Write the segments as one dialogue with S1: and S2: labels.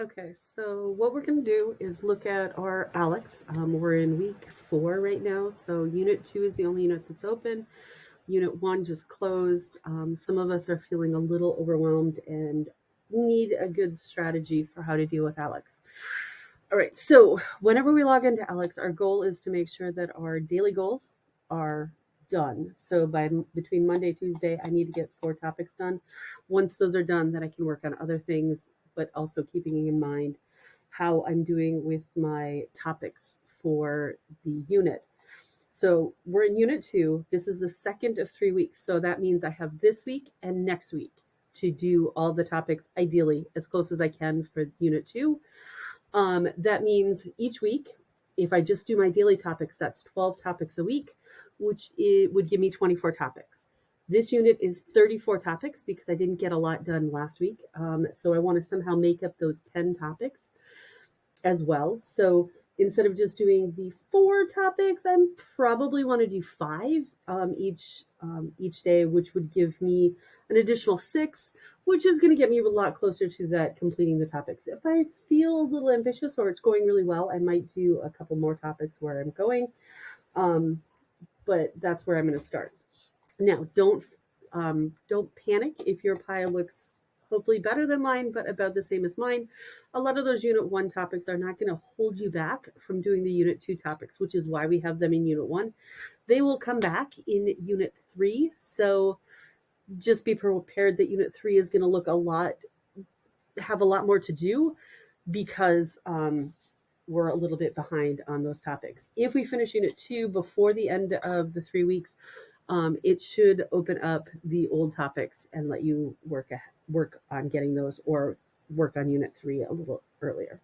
S1: Okay, so what we're going to do is look at our ALEKS. We're in week 4 right now, so Unit 2 is the only unit that's open. Unit 1 just closed. Some of us are feeling a little overwhelmed and need a good strategy for how to deal with ALEKS. All right, so whenever we log into ALEKS, our goal is to make sure that our daily goals are done. So between Monday, Tuesday, I need to get 4 topics done. Once those are done, then I can work on other things, but also keeping in mind how I'm doing with my topics for the unit. So we're in Unit 2. This is the second of 3 weeks. So that means I have this week and next week to do all the topics, ideally as close as I can for Unit 2. That means each week, if I just do my daily topics, that's 12 topics a week, which it would give me 24 topics. This unit is 34 topics because I didn't get a lot done last week. So I want to somehow make up those 10 topics as well. So instead of just doing the 4 topics, I probably want to do 5 each day, which would give me an additional 6, which is going to get me a lot closer to that completing the topics. If I feel a little ambitious or it's going really well, I might do a couple more topics where I'm going, but that's where I'm going to start. Now, don't panic if your pie looks hopefully better than mine, but about the same as mine. A lot of those Unit 1 topics are not going to hold you back from doing the Unit 2 topics, which is why we have them in Unit 1. They will come back in Unit 3. So just be prepared that Unit 3 is going to have a lot more to do because we're a little bit behind on those topics. If we finish Unit 2 before the end of the 3 weeks, it should open up the old topics and let you work on getting those or work on Unit 3 a little earlier.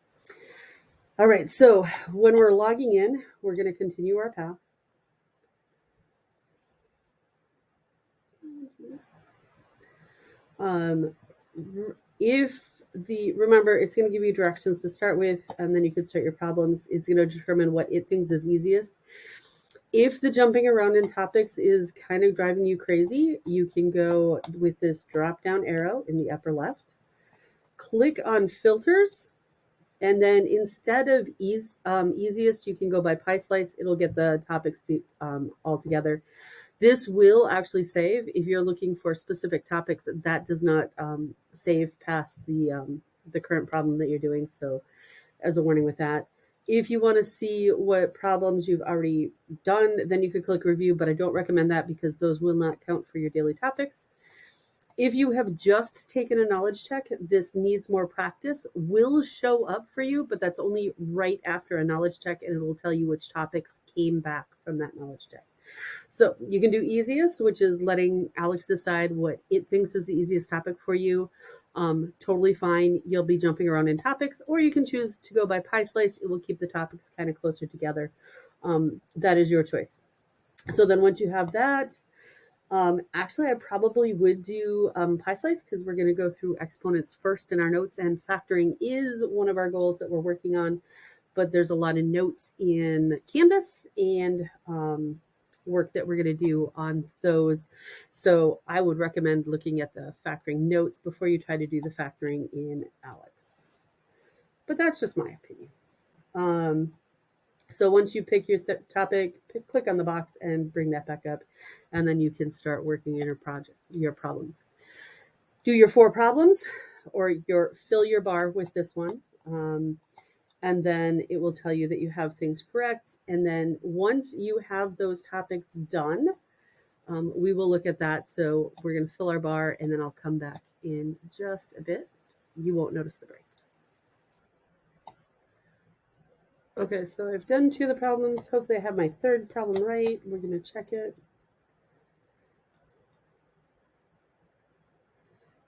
S1: All right, so when we're logging in, we're going to continue our path. Remember, it's going to give you directions to start with, and then you can start your problems. It's going to determine what it thinks is easiest. If the jumping around in topics is kind of driving you crazy, you can go with this drop down arrow in the upper left, click on filters, and then instead of easiest, you can go by pie slice. It'll get the topics all together. This will actually save if you're looking for specific topics. That does not save past the current problem that you're doing. So as a warning with that. If you want to see what problems you've already done, then you could click review, but I don't recommend that because those will not count for your daily topics. If you have just taken a knowledge check, this needs more practice, will show up for you, but that's only right after a knowledge check, and it will tell you which topics came back from that knowledge check. So you can do easiest, which is letting ALEKS decide what it thinks is the easiest topic for you. Totally fine. You'll be jumping around in topics, or you can choose to go by pie slice. It will keep the topics kind of closer together. That is your choice. So then once you have that, actually I probably would do pie slice because we're going to go through exponents first in our notes, and factoring is one of our goals that we're working on, but there's a lot of notes in Canvas and work that we're going to do on those. So I would recommend looking at the factoring notes before you try to do the factoring in ALEKS. But that's just my opinion. So once you pick your topic, click on the box and bring that back up, and then you can start working in your problems. Do your 4 problems, or fill your bar with this one. And then it will tell you that you have things correct. And then once you have those topics done, we will look at that. So we're going to fill our bar, and then I'll come back in just a bit. You won't notice the break. Okay, so I've done 2 of the problems. Hopefully I have my 3rd problem right. We're going to check it.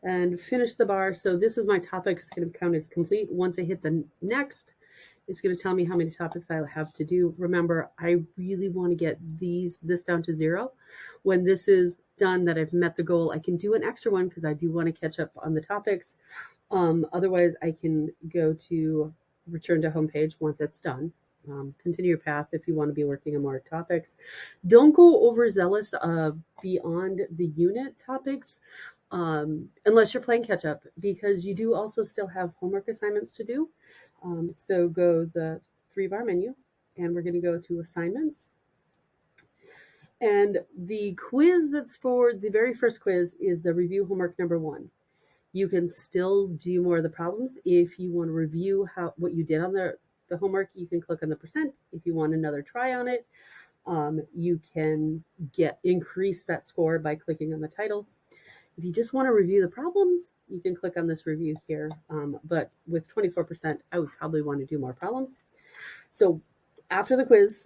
S1: And finish the bar. So this is my topics going to count as complete. Once I hit the next, it's going to tell me how many topics I have to do. Remember, I really want to get this down to 0. When this is done, that I've met the goal, I can do an extra one because I do want to catch up on the topics. Otherwise, I can go to return to homepage once it's done. Continue your path if you want to be working on more topics. Don't go overzealous beyond the unit topics. unless you're playing catch up, because you do also still have homework assignments to do. So go the 3-bar menu, and we're going to go to assignments. And the quiz that's for the very first quiz is the review homework number 1. You can still do more of the problems. If you want to review what you did on the homework, you can click on the percent. If you want another try on it, you can increase that score by clicking on the title. If you just want to review the problems, you can click on this review here. But with 24%, I would probably want to do more problems. So after the quiz,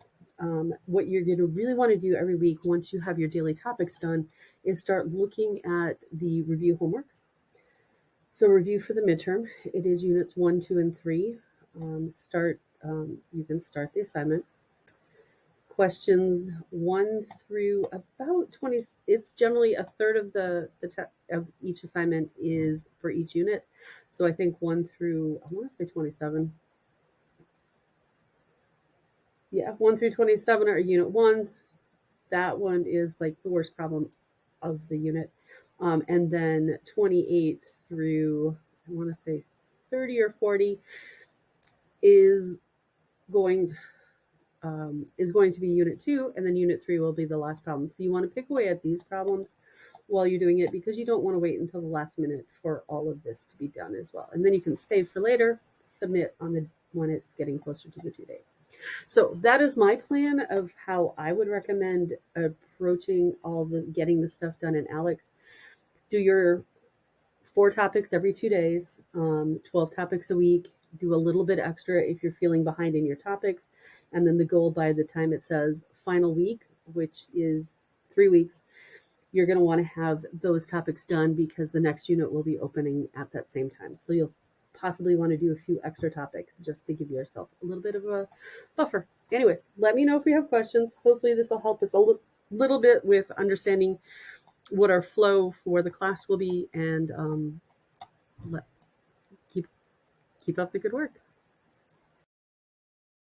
S1: what you're going to really want to do every week once you have your daily topics done is start looking at the review homeworks. So review for the midterm, it is units 1, 2, and 3. You can start the assignment. Questions 1 through about 20. It's generally a third of of each assignment is for each unit. So I think 1 through, I want to say 27. Yeah, 1 through 27 are unit 1s. That one is like the worst problem of the unit. And then 28 through, I want to say 30 or 40 is going to be unit 2, and then unit 3 will be the last problem. So you want to pick away at these problems while you're doing it, because you don't want to wait until the last minute for all of this to be done as well. And then you can save for later, submit when it's getting closer to the due date. So that is my plan of how I would recommend approaching getting the stuff done in ALEKS. Do your 4 topics every 2 days, 12 topics a week. Do a little bit extra if you're feeling behind in your topics. And then the goal by the time it says final week, which is 3 weeks, you're going to want to have those topics done, because the next unit will be opening at that same time. So you'll possibly want to do a few extra topics just to give yourself a little bit of a buffer. Anyways, let me know if you have questions. Hopefully this will help us a little bit with understanding what our flow for the class will be, and keep up the good work.